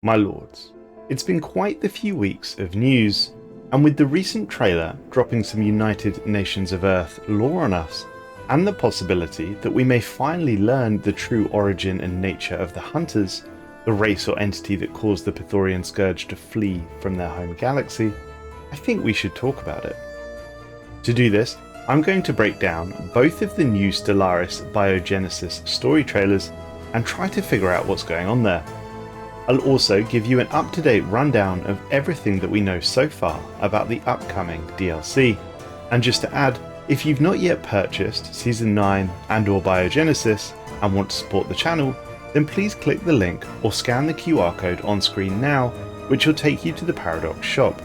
My lords, it's been quite the few weeks of news, and with the recent trailer dropping some United Nations of Earth lore on us, and the possibility that we may finally learn the true origin and nature of the Hunters, the race or entity that caused the Pythorian Scourge to flee from their home galaxy, I think we should talk about it. To do this, I'm going to break down both of the new Stellaris Biogenesis story trailers and try to figure out what's going on there. I'll also give you an up-to-date rundown of everything that we know so far about the upcoming DLC. And just to add, if you've not yet purchased Season 9 and/or Biogenesis and want to support the channel, then please click the link or scan the QR code on screen now, which will take you to the Paradox shop.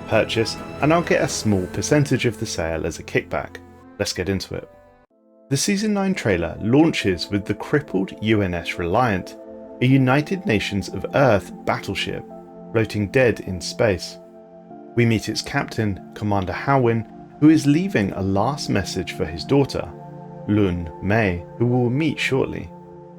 Purchase and I'll get a small percentage of the sale as a kickback. Let's get into it. The Season 9 trailer launches with the crippled UNS Reliant, a United Nations of Earth battleship floating dead in space. We meet its captain, Commander Howin, who is leaving a last message for his daughter, Lun Mei, who we will meet shortly.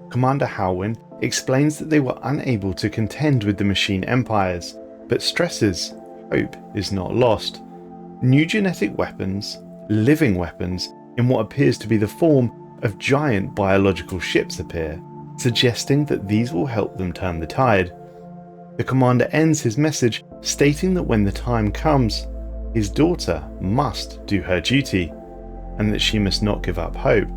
Commander Howin explains that they were unable to contend with the machine empires, but stresses hope is not lost. New genetic weapons, living weapons, in what appears to be the form of giant biological ships appear, suggesting that these will help them turn the tide. The commander ends his message stating that when the time comes, his daughter must do her duty, and that she must not give up hope.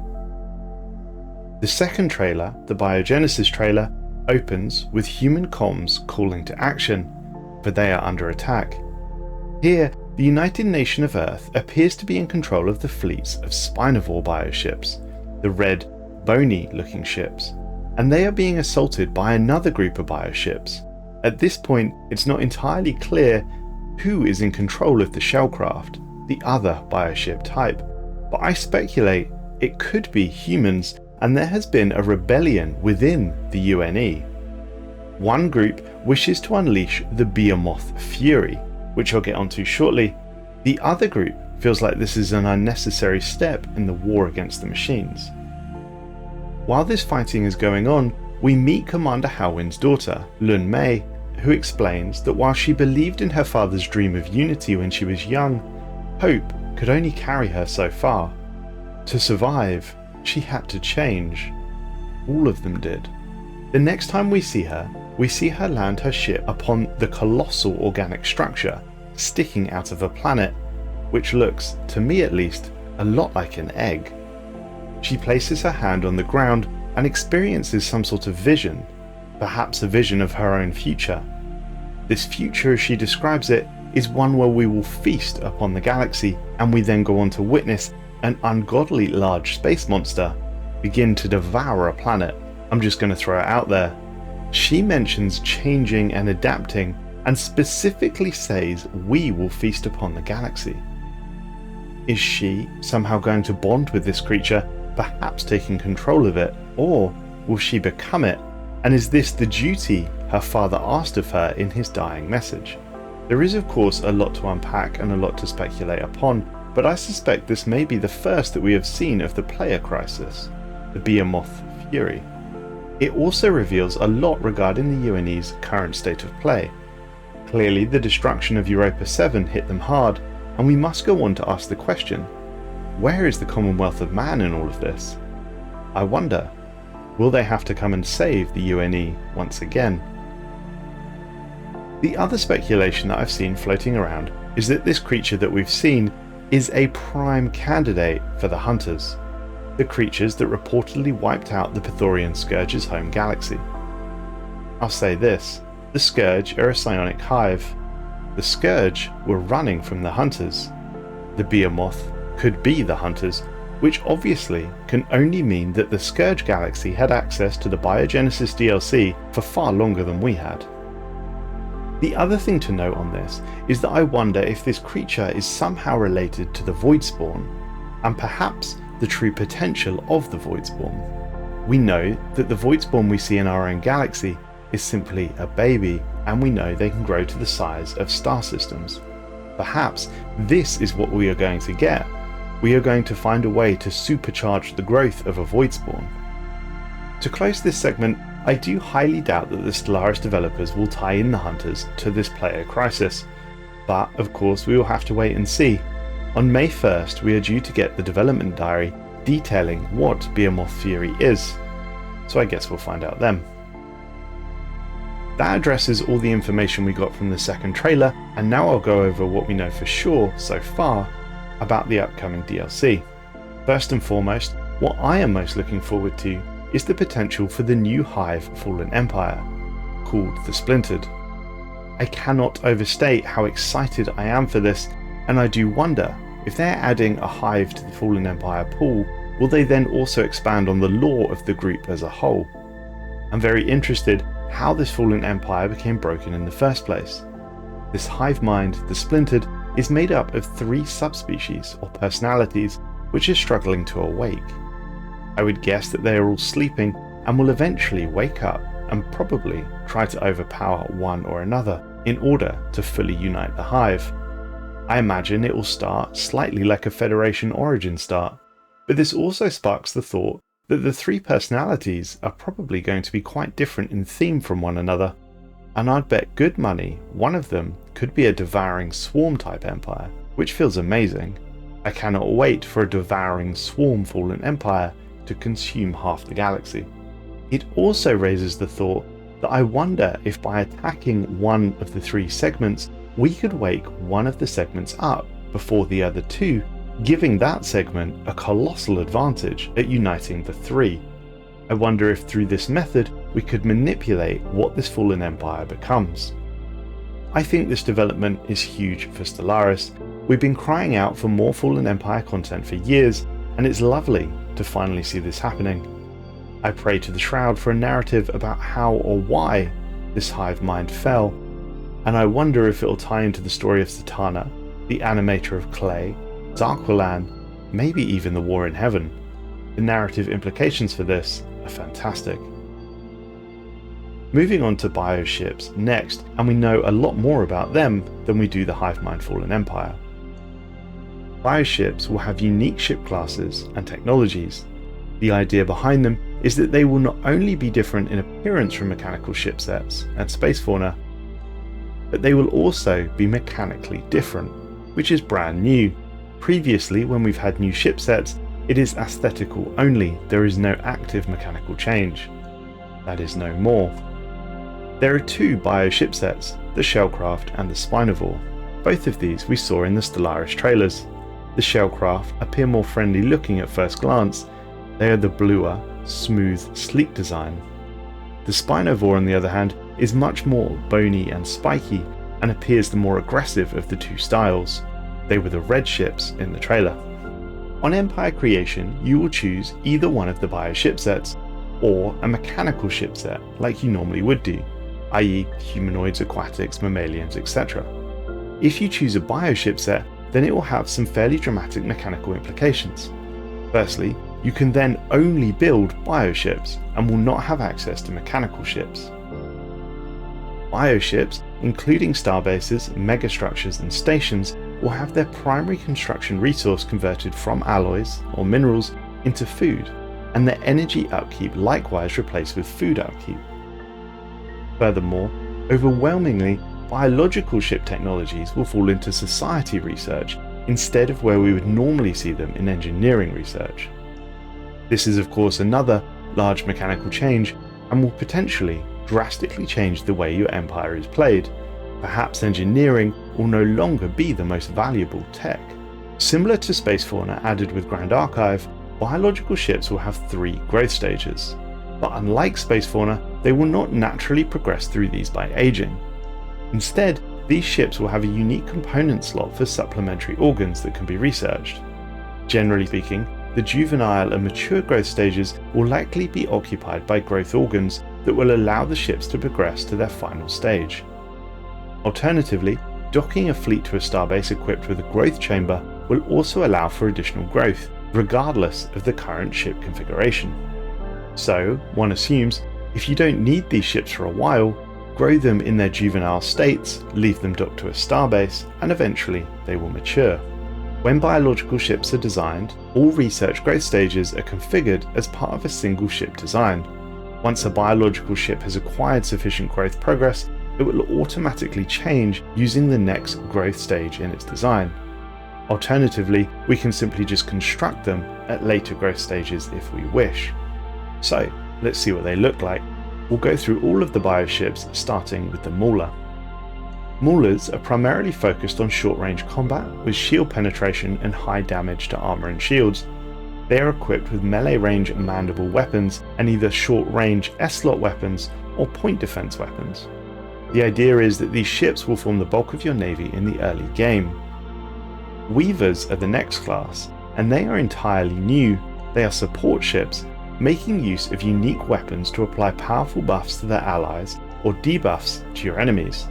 The second trailer, the Biogenesis trailer, opens with human comms calling to action, for they are under attack. Here, the United Nation of Earth appears to be in control of the fleets of Spinivore bioships, the red, bony-looking ships, and they are being assaulted by another group of bioships. At this point, it's not entirely clear who is in control of the shellcraft, the other bioship type, but I speculate it could be humans, and there has been a rebellion within the UNE. One group wishes to unleash the Behemoth Fury, which I'll get onto shortly. The other group feels like this is an unnecessary step in the war against the machines. While this fighting is going on, we meet Commander Howin's daughter, Lun Mei, who explains that while she believed in her father's dream of unity when she was young, hope could only carry her so far. To survive, she had to change. All of them did. The next time we see her land her ship upon the colossal organic structure sticking out of a planet, which looks, to me at least, a lot like an egg. She places her hand on the ground and experiences some sort of vision, perhaps a vision of her own future. This future, as she describes it, is one where we will feast upon the galaxy, and we then go on to witness an ungodly large space monster begin to devour a planet. I'm just going to throw it out there. She mentions changing and adapting, and specifically says we will feast upon the galaxy. Is she somehow going to bond with this creature, perhaps taking control of it, or will she become it? And is this the duty her father asked of her in his dying message? There is of course a lot to unpack and a lot to speculate upon, but I suspect this may be the first that we have seen of the player crisis, the Behemoth Fury. It also reveals a lot regarding the UNE's current state of play. Clearly the destruction of Europa 7 hit them hard, and we must go on to ask the question, where is the Commonwealth of Man in all of this? I wonder, will they have to come and save the UNE once again? The other speculation that I've seen floating around is that this creature that we've seen is a prime candidate for the Hunters, the creatures that reportedly wiped out the Pythorian Scourge's home galaxy. I'll say this, the Scourge are a psionic hive. The Scourge were running from the Hunters. The Behemoth could be the Hunters, which obviously can only mean that the Scourge galaxy had access to the Biogenesis DLC for far longer than we had. The other thing to note on this is that I wonder if this creature is somehow related to the Voidspawn, and perhaps the true potential of the Voidspawn. We know that the Voidspawn we see in our own galaxy is simply a baby, and we know they can grow to the size of star systems. Perhaps this is what we are going to get. We are going to find a way to supercharge the growth of a Voidspawn. To close this segment, I do highly doubt that the Stellaris developers will tie in the hunters to this player crisis, but of course we will have to wait and see. On May 1st we are due to get the development diary detailing what Behemoth Fury is, so I guess we'll find out then. That addresses all the information we got from the second trailer, and now I'll go over what we know for sure so far about the upcoming DLC. First and foremost, what I am most looking forward to is the potential for the new Hive Fallen Empire, called the Splintered. I cannot overstate how excited I am for this, and I do wonder, if they're adding a Hive to the Fallen Empire pool, will they then also expand on the lore of the group as a whole? I'm very interested how this Fallen Empire became broken in the first place. This hive mind, the Splintered, is made up of 3 subspecies or personalities which are struggling to awake. I would guess that they are all sleeping and will eventually wake up and probably try to overpower one or another in order to fully unite the Hive. I imagine it will start slightly like a Federation origin start, but this also sparks the thought that the 3 personalities are probably going to be quite different in theme from one another, and I'd bet good money one of them could be a devouring swarm type empire, which feels amazing. I cannot wait for a devouring swarm Fallen Empire to consume half the galaxy. It also raises the thought that I wonder if by attacking one of the 3 segments, we could wake one of the segments up before the other 2, giving that segment a colossal advantage at uniting the 3. I wonder if through this method we could manipulate what this Fallen Empire becomes. I think this development is huge for Stellaris. We've been crying out for more Fallen Empire content for years, and it's lovely to finally see this happening. I pray to the Shroud for a narrative about how or why this hive mind fell, and I wonder if it'll tie into the story of Zatanna, the animator of Clay, Zarquelan, maybe even the War in Heaven. The narrative implications for this are fantastic. Moving on to Bioships next, and we know a lot more about them than we do the Hive Mind Fallen Empire. Bioships will have unique ship classes and technologies. The idea behind them is that they will not only be different in appearance from mechanical ship sets and space fauna, but they will also be mechanically different, which is brand new. Previously, when we've had new ship sets, it is aesthetical only, there is no active mechanical change. That is no more. There are 2 Bioship sets, the Shellcraft and the Spinivore. Both of these we saw in the Stellaris trailers. The Shellcraft appear more friendly looking at first glance. They are the bluer, smooth, sleek design. The Spinivore, on the other hand, is much more bony and spiky and appears the more aggressive of the 2 styles. They were the red ships in the trailer. On Empire creation, you will choose either one of the Bioship sets or a mechanical ship set like you normally would do, i.e. humanoids, aquatics, mammalians, etc. If you choose a Bioship set, then it will have some fairly dramatic mechanical implications. Firstly, you can then only build Bioships and will not have access to mechanical ships. Bioships, including starbases, megastructures and stations, will have their primary construction resource converted from alloys or minerals into food, and their energy upkeep likewise replaced with food upkeep. Furthermore, overwhelmingly, biological ship technologies will fall into society research instead of where we would normally see them in engineering research. This is of course another large mechanical change and will potentially drastically change the way your empire is played. Perhaps engineering will no longer be the most valuable tech. Similar to space fauna added with Grand Archive, biological ships will have 3 growth stages, but unlike space fauna, they will not naturally progress through these by aging. Instead, these ships will have a unique component slot for supplementary organs that can be researched. Generally speaking, the juvenile and mature growth stages will likely be occupied by growth organs that will allow the ships to progress to their final stage. Alternatively, docking a fleet to a starbase equipped with a growth chamber will also allow for additional growth, regardless of the current ship configuration. So, one assumes, if you don't need these ships for a while, grow them in their juvenile states, leave them docked to a starbase, and eventually they will mature. When biological ships are designed, all research growth stages are configured as part of a single ship design. Once a biological ship has acquired sufficient growth progress, it will automatically change using the next growth stage in its design. Alternatively, we can simply just construct them at later growth stages if we wish. So, let's see what they look like. We'll go through all of the bioships, starting with the Mauler. Maulers are primarily focused on short-range combat with shield penetration and high damage to armor and shields. They are equipped with melee-range mandible weapons and either short-range S-slot weapons or point defense weapons. The idea is that these ships will form the bulk of your navy in the early game. Weavers are the next class, and they are entirely new. They are support ships, making use of unique weapons to apply powerful buffs to their allies or debuffs to your enemies.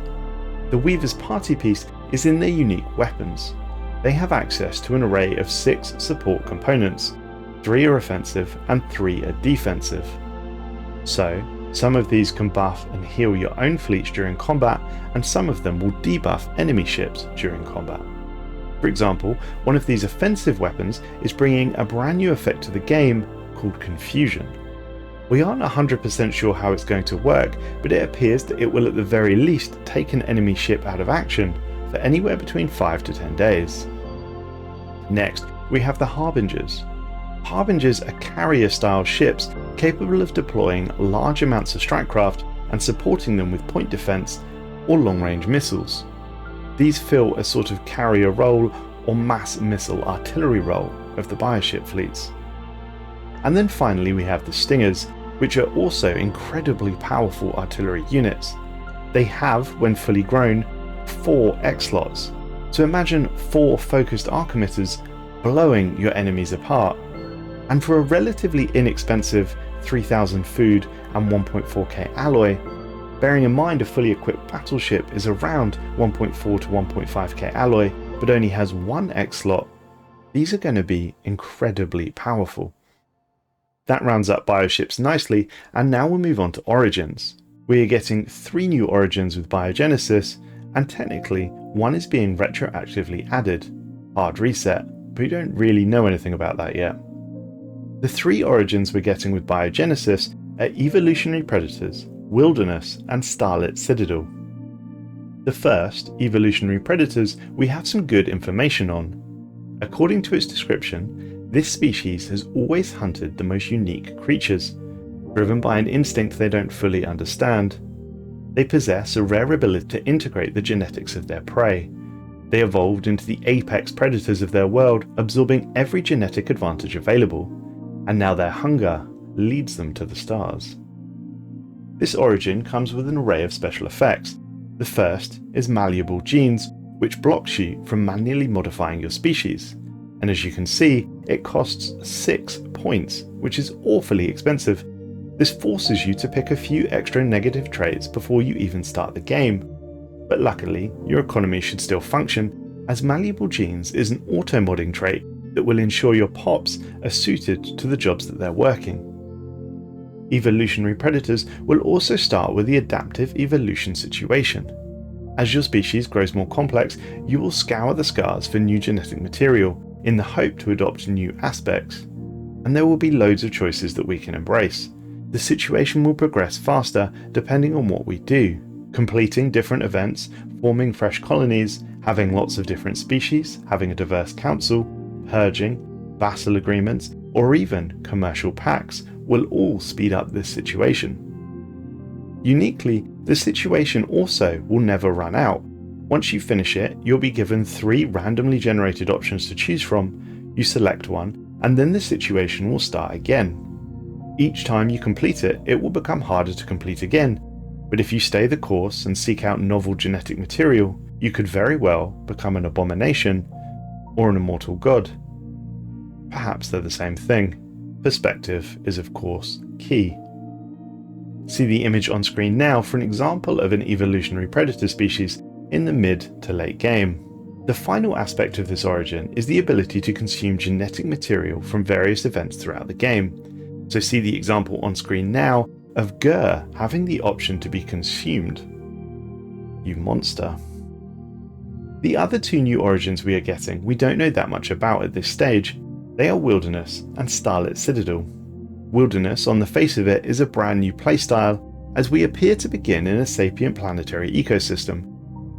The Weaver's party piece is in their unique weapons. They have access to an array of 6 support components. 3 are offensive and 3 are defensive. So, some of these can buff and heal your own fleets during combat, and some of them will debuff enemy ships during combat. For example, one of these offensive weapons is bringing a brand new effect to the game called Confusion. We aren't 100% sure how it's going to work, but it appears that it will at the very least take an enemy ship out of action for anywhere between 5 to 10 days. Next, we have the Harbingers. Harbingers are carrier-style ships capable of deploying large amounts of strikecraft and supporting them with point defense or long-range missiles. These fill a sort of carrier role or mass missile artillery role of the bioship fleets. And then finally we have the Stingers, which are also incredibly powerful artillery units. They have, when fully grown, 4 X-slots. So imagine 4 focused arc emitters blowing your enemies apart. And for a relatively inexpensive 3000 food and 1.4k alloy, bearing in mind a fully equipped battleship is around 1.4 to 1.5k alloy but only has 1 X-slot, these are going to be incredibly powerful. That rounds up Bioships nicely, and now we'll move on to Origins. We are getting 3 new Origins with Biogenesis, and technically one is being retroactively added, Hard Reset, but we don't really know anything about that yet. The 3 Origins we're getting with Biogenesis are Evolutionary Predators, Wilderness, and Starlit Citadel. The first, Evolutionary Predators, we have some good information on. According to its description, this species has always hunted the most unique creatures, driven by an instinct they don't fully understand. They possess a rare ability to integrate the genetics of their prey. They evolved into the apex predators of their world, absorbing every genetic advantage available, and now their hunger leads them to the stars. This origin comes with an array of special effects. The first is Malleable Genes, which blocks you from manually modifying your species, and as you can see, it costs 6 points, which is awfully expensive. This forces you to pick a few extra negative traits before you even start the game, but luckily your economy should still function, as Malleable Genes is an auto-modding trait that will ensure your pops are suited to the jobs that they're working. Evolutionary Predators will also start with the Adaptive Evolution situation. As your species grows more complex, you will scour the scars for new genetic material in the hope to adopt new aspects, and there will be loads of choices that we can embrace. The situation will progress faster depending on what we do, completing different events, forming fresh colonies, having lots of different species, having a diverse council, purging, vassal agreements, or even commercial pacts will all speed up this situation. Uniquely, the situation also will never run out. Once you finish it, you'll be given 3 randomly generated options to choose from. You select one, and then the situation will start again. Each time you complete it, it will become harder to complete again, but if you stay the course and seek out novel genetic material, you could very well become an abomination or an immortal god. Perhaps they're the same thing. Perspective is of course key. See the image on screen now for an example of an evolutionary predator species in the mid to late game. The final aspect of this origin is the ability to consume genetic material from various events throughout the game. So see the example on screen now of Gur having the option to be consumed. You monster. The other 2 new origins we are getting we don't know that much about at this stage. They are Wilderness and Starlit Citadel. Wilderness on the face of it is a brand new playstyle, as we appear to begin in a sapient planetary ecosystem,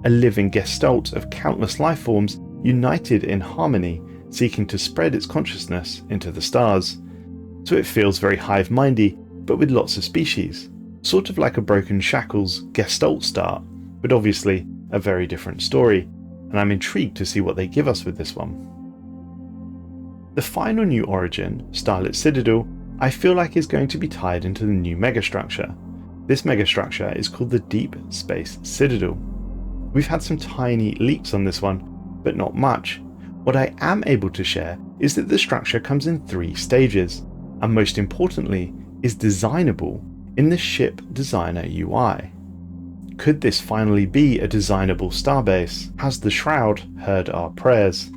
a living gestalt of countless life forms united in harmony, seeking to spread its consciousness into the stars. So it feels very hive-mindy, but with lots of species, sort of like a Broken Shackles Gestalt start, but obviously a very different story, and I'm intrigued to see what they give us with this one. The final new origin, Starlit Citadel, I feel like is going to be tied into the new megastructure. This megastructure is called the Deep Space Citadel. We've had some tiny leaks on this one, but not much. What I am able to share is that the structure comes in 3 stages, and most importantly, is designable in the Ship Designer UI. Could this finally be a designable starbase? Has the Shroud heard our prayers?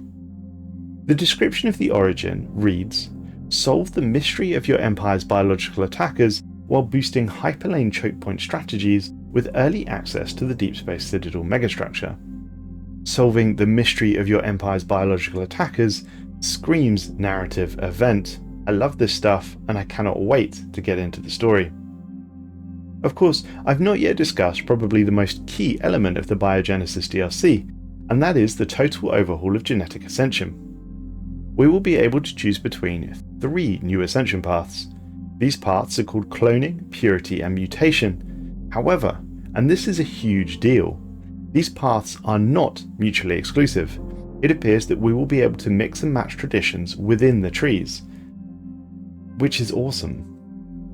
The description of the origin reads, "Solve the mystery of your Empire's biological attackers while boosting hyperlane choke point strategies with early access to the Deep Space Citadel megastructure." Solving the mystery of your Empire's biological attackers screams narrative event. I love this stuff and I cannot wait to get into the story. Of course, I've not yet discussed probably the most key element of the Biogenesis DLC, and that is the total overhaul of genetic ascension. We will be able to choose between 3 new ascension paths. These paths are called cloning, purity, and mutation. However, and this is a huge deal, these paths are not mutually exclusive. It appears that we will be able to mix and match traditions within the trees, which is awesome.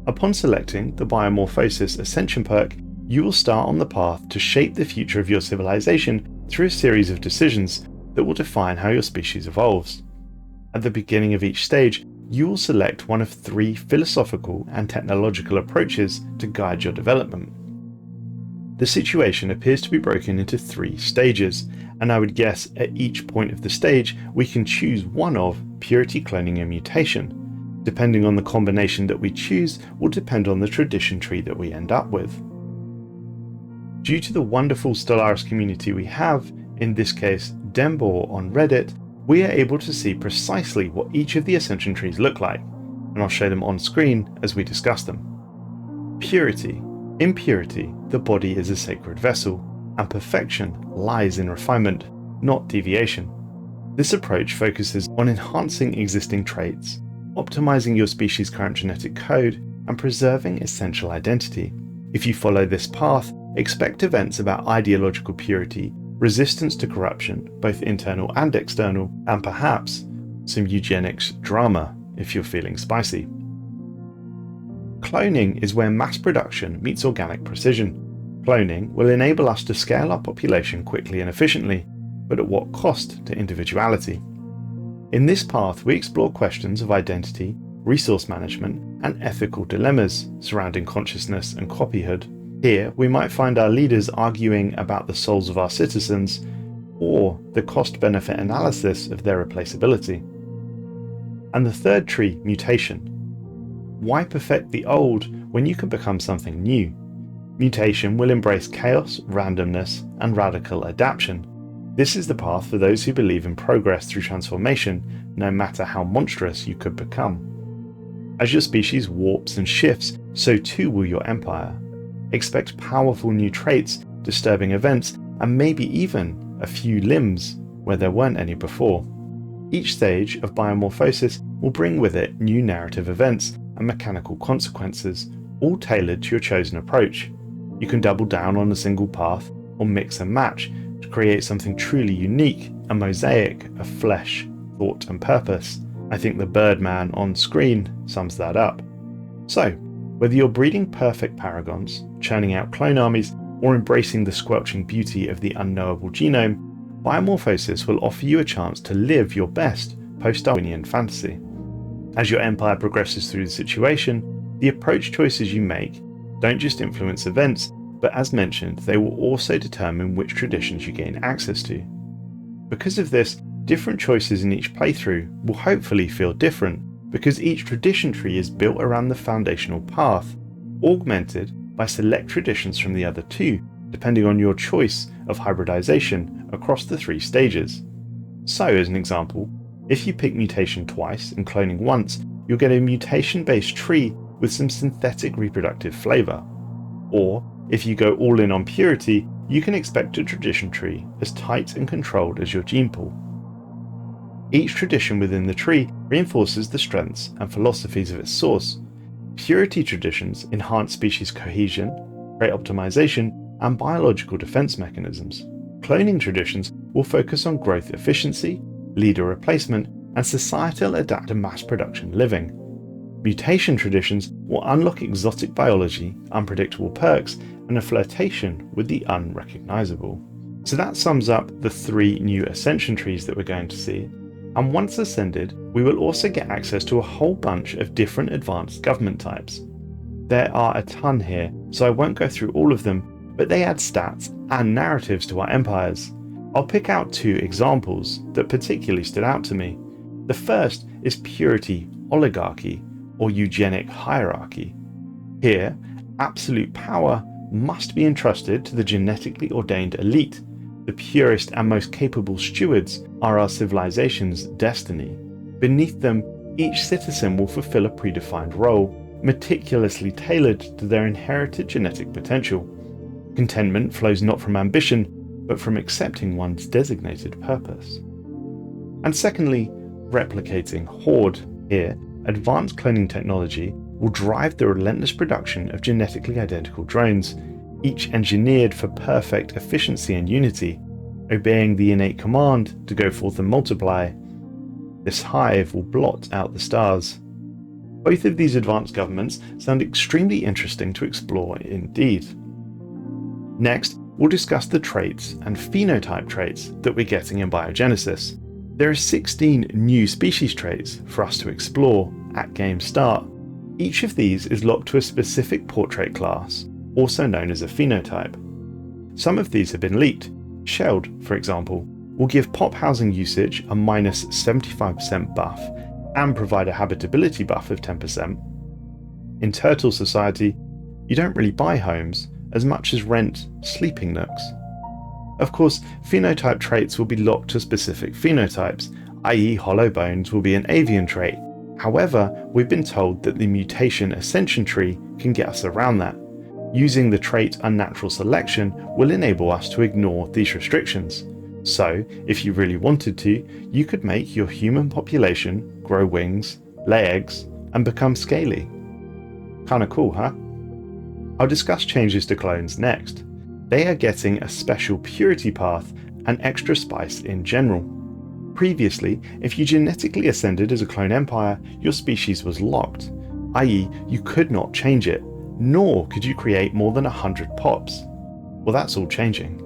Upon selecting the Biomorphosis Ascension perk, you will start on the path to shape the future of your civilization through a series of decisions that will define how your species evolves. At the beginning of each stage, you will select one of 3 philosophical and technological approaches to guide your development. The situation appears to be broken into 3 stages, and I would guess at each point of the stage we can choose one of purity, cloning, and mutation. Depending on the combination that we choose will depend on the tradition tree that we end up with. Due to the wonderful Stellaris community we have, in this case Dembor on Reddit, we are able to see precisely what each of the ascension trees look like, and I'll show them on screen as we discuss them. Purity. In purity, the body is a sacred vessel, and perfection lies in refinement, not deviation. This approach focuses on enhancing existing traits, optimizing your species' current genetic code, and preserving essential identity. If you follow this path, expect events about ideological purity, resistance to corruption, both internal and external, and perhaps some eugenics drama if you're feeling spicy. Cloning is where mass production meets organic precision. Cloning will enable us to scale our population quickly and efficiently, but at what cost to individuality? In this path, we explore questions of identity, resource management, and ethical dilemmas surrounding consciousness and copyhood. Here, we might find our leaders arguing about the souls of our citizens, or the cost-benefit analysis of their replaceability. And the third tree, mutation. Why perfect the old when you can become something new? Mutation will embrace chaos, randomness, and radical adaptation. This is the path for those who believe in progress through transformation, no matter how monstrous you could become. As your species warps and shifts, so too will your empire. Expect powerful new traits, disturbing events, and maybe even a few limbs where there weren't any before. Each stage of biomorphosis will bring with it new narrative events and mechanical consequences, all tailored to your chosen approach. You can double down on a single path or mix and match to create something truly unique, a mosaic of flesh, thought and purpose. I think the Birdman on screen sums that up. So, whether you're breeding perfect paragons, churning out clone armies, or embracing the squelching beauty of the unknowable genome, Biomorphosis will offer you a chance to live your best post-Darwinian fantasy. As your empire progresses through the situation, the approach choices you make don't just influence events, but as mentioned, they will also determine which traditions you gain access to. Because of this, different choices in each playthrough will hopefully feel different, because each tradition tree is built around the foundational path, augmented by select traditions from the other 2, depending on your choice of hybridization across the 3 stages. So, as an example, if you pick mutation twice and cloning once, you'll get a mutation-based tree with some synthetic reproductive flavour. Or, if you go all in on purity, you can expect a tradition tree as tight and controlled as your gene pool. Each tradition within the tree reinforces the strengths and philosophies of its source. Purity traditions enhance species cohesion, trait optimization, and biological defense mechanisms. Cloning traditions will focus on growth efficiency, leader replacement, and societal adapt to mass production living. Mutation traditions will unlock exotic biology, unpredictable perks, and a flirtation with the unrecognizable. So that sums up the 3 new ascension trees that we're going to see. And once ascended, we will also get access to a whole bunch of different advanced government types. There are a ton here, so I won't go through all of them, but they add stats and narratives to our empires. I'll pick out 2 examples that particularly stood out to me. The first is purity oligarchy, or eugenic hierarchy. Here, absolute power must be entrusted to the genetically ordained elite. The purest and most capable stewards are our civilization's destiny. Beneath them, each citizen will fulfill a predefined role, meticulously tailored to their inherited genetic potential. Contentment flows not from ambition, but from accepting one's designated purpose. And secondly, replicating horde. Here, advanced cloning technology will drive the relentless production of genetically identical drones, each engineered for perfect efficiency and unity, obeying the innate command to go forth and multiply. This hive will blot out the stars. Both of these advanced governments sound extremely interesting to explore indeed. Next, we'll discuss the traits and phenotype traits that we're getting in Biogenesis. There are 16 new species traits for us to explore at game start. Each of these is locked to a specific portrait class, also known as a phenotype. Some of these have been leaked. Shelled, for example, will give pop housing usage a minus 75% buff and provide a habitability buff of 10%. In Turtle Society, you don't really buy homes as much as rent sleeping nooks. Of course, phenotype traits will be locked to specific phenotypes, i.e. hollow bones will be an avian trait. However, we've been told that the mutation ascension tree can get us around that. Using the trait unnatural selection will enable us to ignore these restrictions. So, if you really wanted to, you could make your human population grow wings, lay eggs, and become scaly. Kinda cool, huh? I'll discuss changes to clones next. They are getting a special purity path and extra spice in general. Previously, if you genetically ascended as a clone empire, your species was locked, i.e. you could not change it, nor could you create more than 100 pops. Well, that's all changing.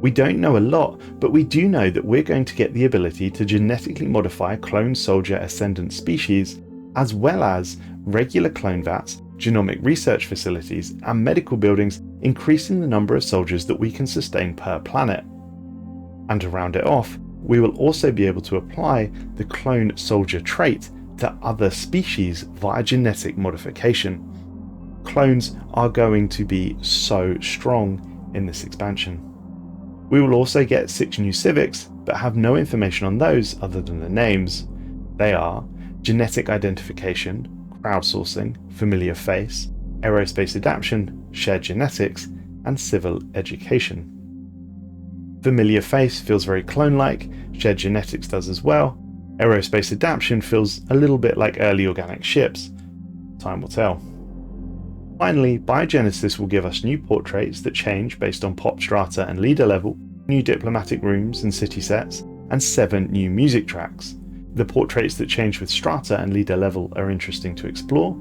We don't know a lot, but we do know that we're going to get the ability to genetically modify clone soldier ascendant species, as well as regular clone vats, genomic research facilities, and medical buildings, increasing the number of soldiers that we can sustain per planet. And to round it off, we will also be able to apply the clone soldier trait to other species via genetic modification. Clones are going to be so strong in this expansion. We will also get 6 new civics, but have no information on those other than the names. They are genetic identification, crowdsourcing, familiar face, aerospace adaptation, shared genetics, and civil education. Familiar face feels very clone-like, shared genetics does as well. Aerospace adaptation feels a little bit like early organic ships. Time will tell. Finally, Biogenesis will give us new portraits that change based on pop strata and leader level, new diplomatic rooms and city sets, and 7 new music tracks. The portraits that change with strata and leader level are interesting to explore,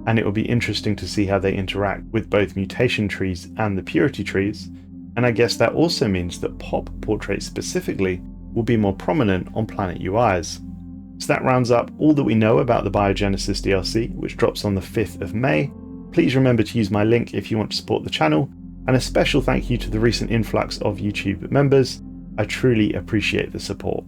and it will be interesting to see how they interact with both mutation trees and the purity trees, and I guess that also means that pop portraits specifically will be more prominent on planet UIs. So that rounds up all that we know about the Biogenesis DLC, which drops on the 5th of May. Please remember to use my link if you want to support the channel, and a special thank you to the recent influx of YouTube members. I truly appreciate the support.